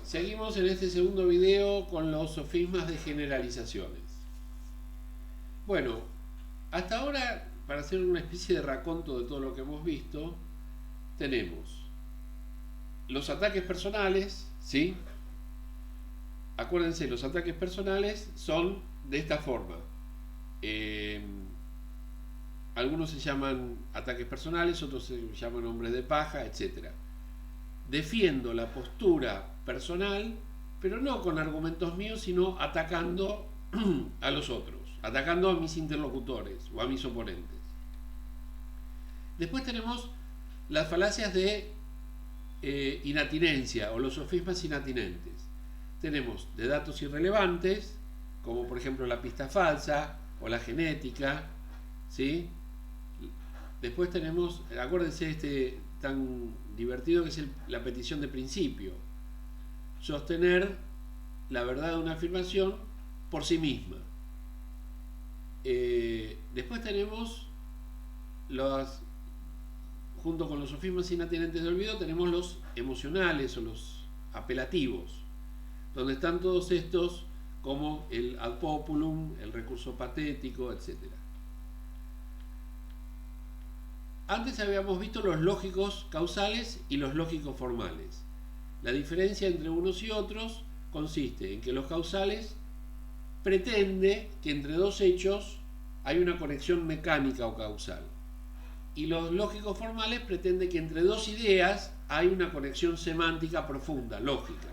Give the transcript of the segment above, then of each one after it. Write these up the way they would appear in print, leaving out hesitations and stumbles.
Seguimos en este segundo video con los sofismas de generalizaciones. Bueno, hasta ahora, para hacer una especie de raconto de todo lo que hemos visto, tenemos los ataques personales, ¿sí? Acuérdense, los ataques personales son de esta forma. Algunos se llaman ataques personales, otros se llaman hombres de paja, etc. Defiendo la postura personal, pero no con argumentos míos, sino atacando a los otros, atacando a mis interlocutores o a mis oponentes. Después tenemos las falacias de inatinencia o los sofismas inatinentes. Tenemos de datos irrelevantes, como por ejemplo la pista falsa o la genética, ¿sí? Después tenemos, acuérdense este tan divertido que es la petición de principio. Sostener la verdad de una afirmación por sí misma. Después tenemos junto con los sofismas inatinentes de olvido, tenemos los emocionales o los apelativos, donde están todos estos como el ad populum, el recurso patético, etc. Antes habíamos visto los lógicos causales y los lógicos formales. La diferencia entre unos y otros consiste en que los causales pretende que entre dos hechos hay una conexión mecánica o causal, y los lógicos formales pretende que entre dos ideas hay una conexión semántica profunda, lógica.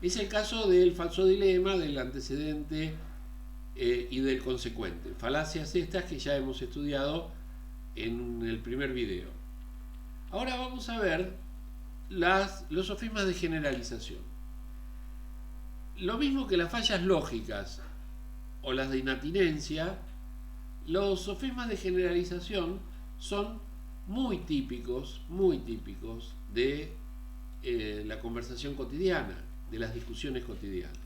Es el caso del falso dilema, del antecedente y del consecuente. Falacias estas que ya hemos estudiado en el primer video. Ahora vamos a ver los sofismas de generalización. Lo mismo que las fallas lógicas o las de inatinencia, los sofismas de generalización son muy típicos de la conversación cotidiana, de las discusiones cotidianas.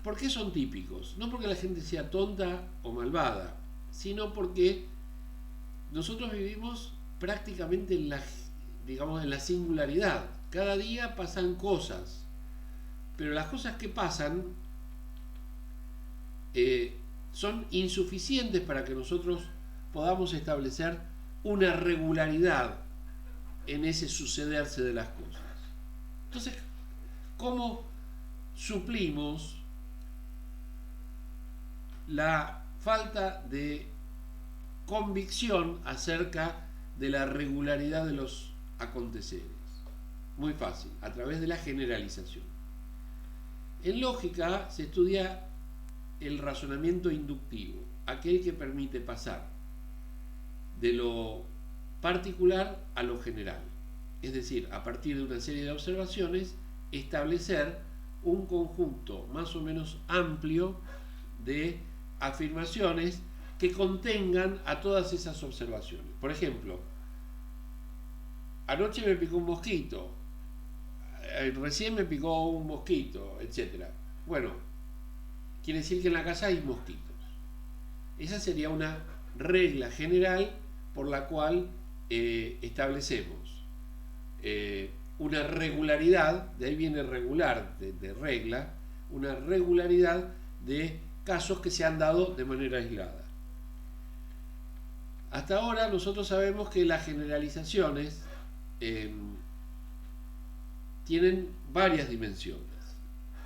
¿Por qué son típicos? No porque la gente sea tonta o malvada, sino porque nosotros vivimos prácticamente en la singularidad. Cada día pasan cosas, pero las cosas que pasan son insuficientes para que nosotros podamos establecer una regularidad en ese sucederse de las cosas. Entonces, ¿cómo suplimos la falta de convicción acerca de la regularidad de los aconteceres? Muy fácil, a través de la generalización. En lógica se estudia el razonamiento inductivo, aquel que permite pasar de lo particular a lo general, es decir, a partir de una serie de observaciones establecer un conjunto más o menos amplio de afirmaciones que contengan a todas esas observaciones. Por ejemplo, anoche me picó un mosquito, recién me picó un mosquito, etc. Bueno, quiere decir que en la casa hay mosquitos. Esa sería una regla general por la cual establecemos una regularidad, de ahí viene regular, de regla, una regularidad de casos que se han dado de manera aislada. Hasta ahora nosotros sabemos que las generalizaciones tienen varias dimensiones.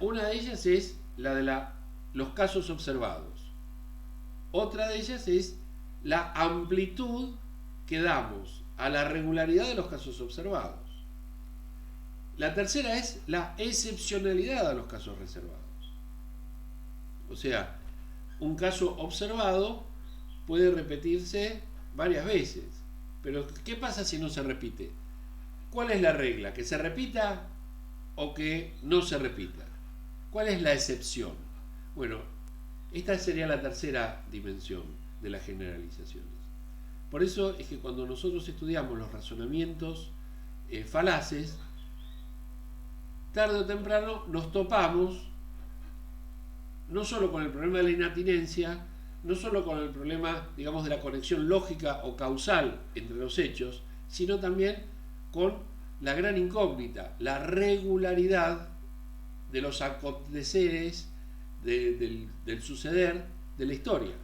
Una de ellas es la de los casos observados. Otra de ellas es la amplitud que damos a la regularidad de los casos observados. La tercera es la excepcionalidad a los casos reservados. O sea, un caso observado puede repetirse varias veces, pero ¿qué pasa si no se repite? ¿Cuál es la regla? ¿Que se repita o que no se repita? ¿Cuál es la excepción? Bueno, esta sería la tercera dimensión de las generalizaciones. Por eso es que cuando nosotros estudiamos los razonamientos falaces, tarde o temprano nos topamos no solo con el problema de la inatinencia, no solo con el problema, digamos, de la conexión lógica o causal entre los hechos, sino también con la gran incógnita, la regularidad de los aconteceres del suceder de la historia.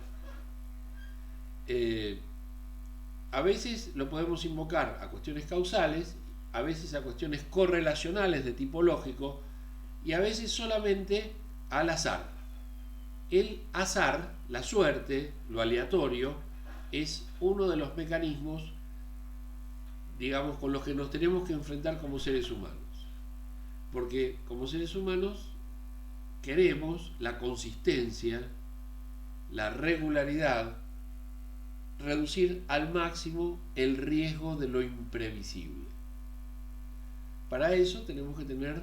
A veces lo podemos invocar a cuestiones causales, a veces a cuestiones correlacionales de tipo lógico y a veces solamente al azar. El azar, la suerte, lo aleatorio, es uno de los mecanismos, digamos, con los que nos tenemos que enfrentar como seres humanos. Porque como seres humanos queremos la consistencia, la regularidad, reducir al máximo el riesgo de lo imprevisible. Para eso tenemos que tener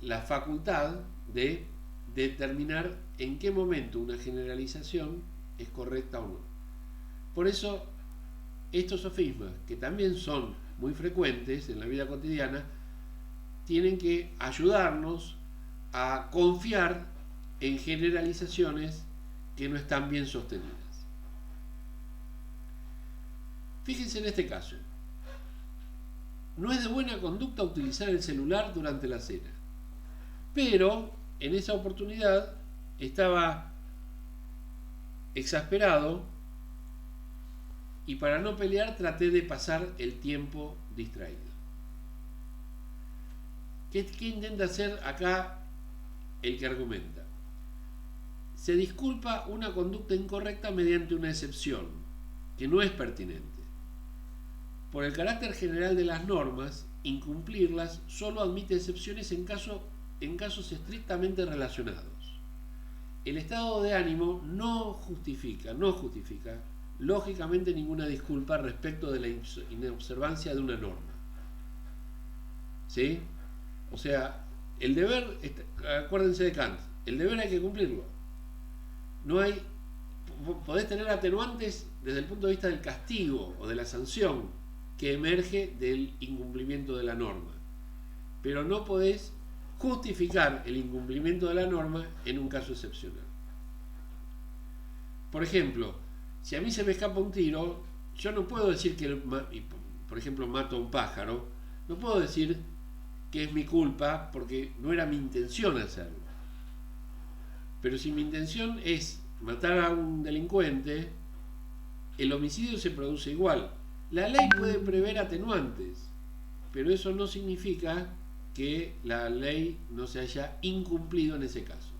la facultad de determinar en qué momento una generalización es correcta o no. Por eso estos sofismas, que también son muy frecuentes en la vida cotidiana, tienen que ayudarnos a confiar en generalizaciones que no están bien sostenidas. Fíjense en este caso. No es de buena conducta utilizar el celular durante la cena. Pero en esa oportunidad estaba exasperado y para no pelear traté de pasar el tiempo distraído. ¿Qué intenta hacer acá el que argumenta? Se disculpa una conducta incorrecta mediante una excepción, que no es pertinente. Por el carácter general de las normas, incumplirlas solo admite excepciones en casos estrictamente relacionados. El estado de ánimo no justifica lógicamente ninguna disculpa respecto de la inobservancia de una norma. ¿Sí? O sea, el deber, acuérdense de Kant, el deber hay que cumplirlo. No hay, podés tener atenuantes desde el punto de vista del castigo o de la sanción que emerge del incumplimiento de la norma, pero no podés justificar el incumplimiento de la norma en un caso excepcional. Por ejemplo, si a mí se me escapa un tiro, yo no puedo decir que, por ejemplo, mato a un pájaro, no puedo decir que es mi culpa porque no era mi intención hacerlo. Pero si mi intención es matar a un delincuente, el homicidio se produce igual. La ley puede prever atenuantes, pero eso no significa que la ley no se haya incumplido en ese caso.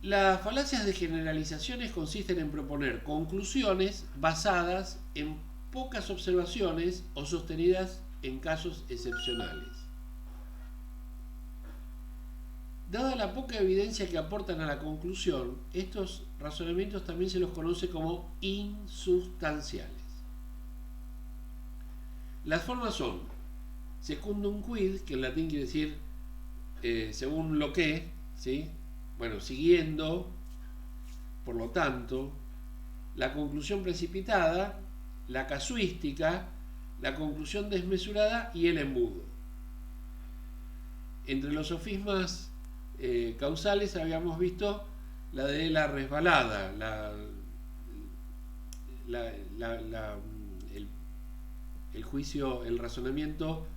Las falacias de generalizaciones consisten en proponer conclusiones basadas en pocas observaciones o sostenidas en casos excepcionales. Dada la poca evidencia que aportan a la conclusión, estos razonamientos también se los conoce como insustanciales. Las formas son secundum quid, que en latín quiere decir según lo que, ¿sí? Bueno, siguiendo, por lo tanto, la conclusión precipitada, la casuística, la conclusión desmesurada y el embudo. Entre los sofismas causales habíamos visto la de la resbalada, el juicio, el razonamiento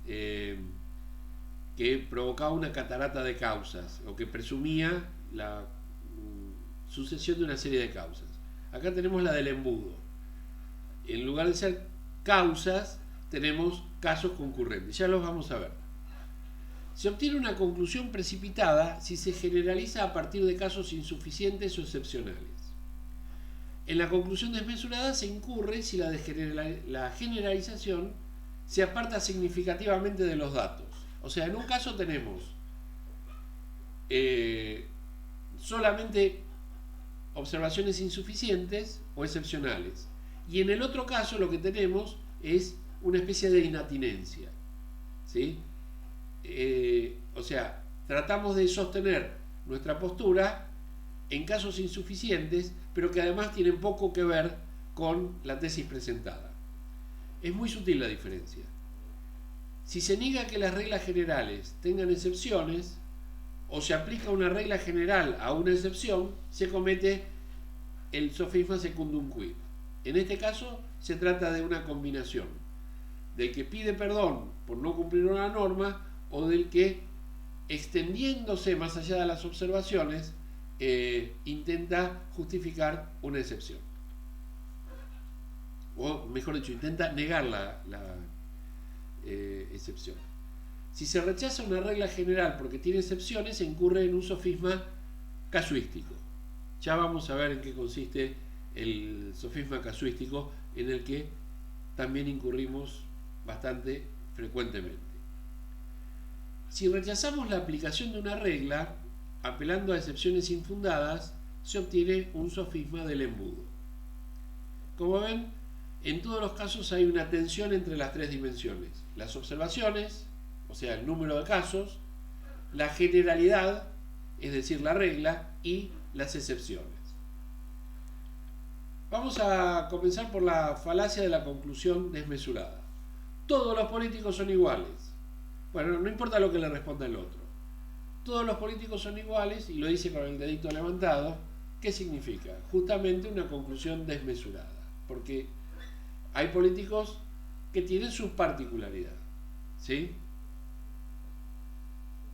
que provocaba una catarata de causas o que presumía la sucesión de una serie de causas. Acá tenemos la del embudo. En lugar de ser causas, tenemos casos concurrentes. Ya los vamos a ver. Se obtiene una conclusión precipitada si se generaliza a partir de casos insuficientes o excepcionales. En la conclusión desmesurada se incurre si la generalización se aparta significativamente de los datos. O sea, en un caso tenemos solamente observaciones insuficientes o excepcionales. Y en el otro caso lo que tenemos es una especie de inatinencia. ¿Sí? O sea, tratamos de sostener nuestra postura en casos insuficientes, pero que además tienen poco que ver con la tesis presentada. Es muy sutil la diferencia. Si se niega que las reglas generales tengan excepciones, o se aplica una regla general a una excepción, se comete el sofisma secundum quid. En este caso se trata de una combinación del que pide perdón por no cumplir una norma o del que, extendiéndose más allá de las observaciones, intenta justificar una excepción. O mejor dicho, intenta negar la excepción. Si se rechaza una regla general porque tiene excepciones, se incurre en un sofisma casuístico. Ya vamos a ver en qué consiste el sofisma casuístico, en el que también incurrimos bastante frecuentemente. Si rechazamos la aplicación de una regla, apelando a excepciones infundadas, se obtiene un sofisma del embudo. Como ven, en todos los casos hay una tensión entre las tres dimensiones: las observaciones, o sea, el número de casos; la generalidad, es decir, la regla; y las excepciones. Vamos a comenzar por la falacia de la conclusión desmesurada. Todos los políticos son iguales. Bueno, no importa lo que le responda el otro. Todos los políticos son iguales, y lo dice con el dedito levantado. ¿Qué significa? Justamente una conclusión desmesurada, porque hay políticos que tienen su particularidad, ¿sí?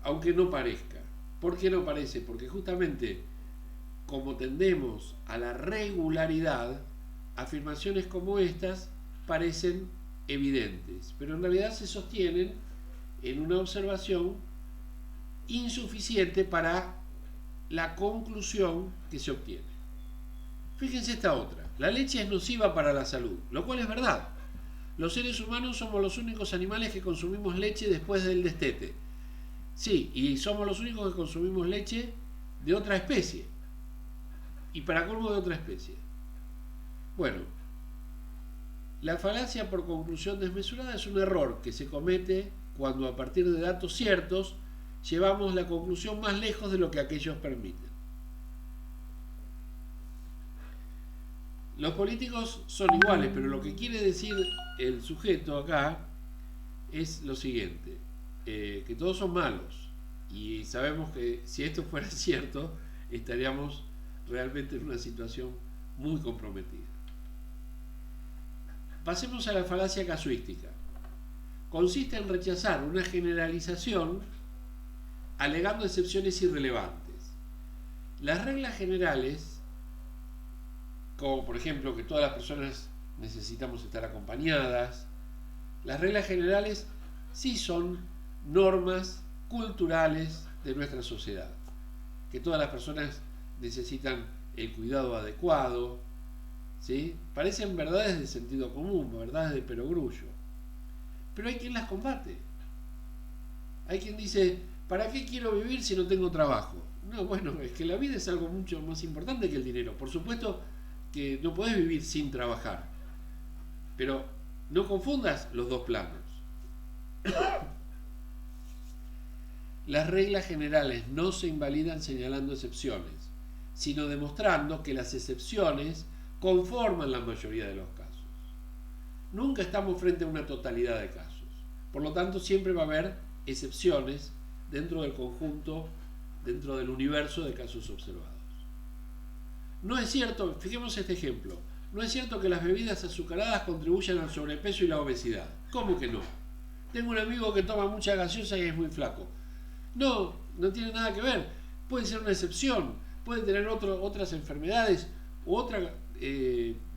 Aunque no parezca. ¿Por qué no parece? Porque justamente como tendemos a la regularidad, afirmaciones como estas parecen evidentes, pero en realidad se sostienen en una observación insuficiente para la conclusión que se obtiene. Fíjense esta otra: la leche es nociva para la salud, lo cual es verdad. Los seres humanos somos los únicos animales que consumimos leche después del destete. Sí, y somos los únicos que consumimos leche de otra especie, y para colmo de otra especie. Bueno, la falacia por conclusión desmesurada es un error que se comete cuando, a partir de datos ciertos, llevamos la conclusión más lejos de lo que aquellos permiten. Los políticos son iguales, pero lo que quiere decir el sujeto acá es lo siguiente: que todos son malos. Y sabemos que si esto fuera cierto, estaríamos realmente en una situación muy comprometida. Pasemos a la falacia casuística. Consiste en rechazar una generalización alegando excepciones irrelevantes. Las reglas generales, como por ejemplo que todas las personas necesitamos estar acompañadas, las reglas generales sí son normas culturales de nuestra sociedad, que todas las personas necesitan el cuidado adecuado, ¿sí? Parecen verdades de sentido común, verdades de perogrullo, pero hay quien las combate. Hay quien dice: ¿para qué quiero vivir si no tengo trabajo? No, bueno, es que la vida es algo mucho más importante que el dinero. Por supuesto que no podés vivir sin trabajar, pero no confundas los dos planos. Las reglas generales no se invalidan señalando excepciones, sino demostrando que las excepciones conforman la mayoría de los casos. Nunca estamos frente a una totalidad de casos. Por lo tanto, siempre va a haber excepciones dentro del conjunto, dentro del universo de casos observados. No es cierto, fijemos este ejemplo, no es cierto que las bebidas azucaradas contribuyan al sobrepeso y la obesidad. ¿Cómo que no? Tengo un amigo que toma mucha gaseosa y es muy flaco. No, no tiene nada que ver. Puede ser una excepción, puede tener otras enfermedades u otra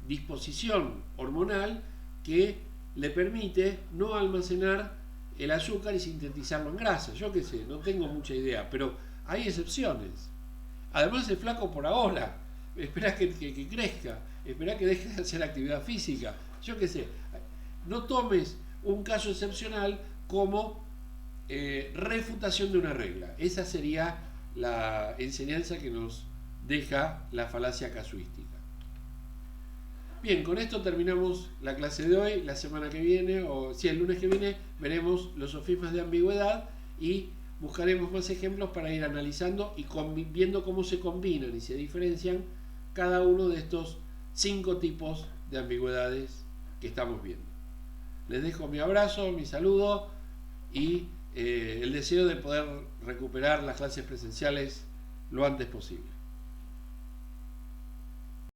disposición hormonal que le permite no almacenar el azúcar y sintetizarlo en grasa. Yo qué sé, no tengo mucha idea, pero hay excepciones. Además es flaco por ahora, espera que crezca, espera que deje de hacer actividad física, yo qué sé. No tomes un caso excepcional como refutación de una regla. Esa sería la enseñanza que nos deja la falacia casuística. Bien, con esto terminamos la clase de hoy. La semana que viene, el lunes que viene, veremos los sofismas de ambigüedad y buscaremos más ejemplos para ir analizando y viendo cómo se combinan y se diferencian cada uno de estos 5 tipos de ambigüedades que estamos viendo. Les dejo mi abrazo, mi saludo y el deseo de poder recuperar las clases presenciales lo antes posible.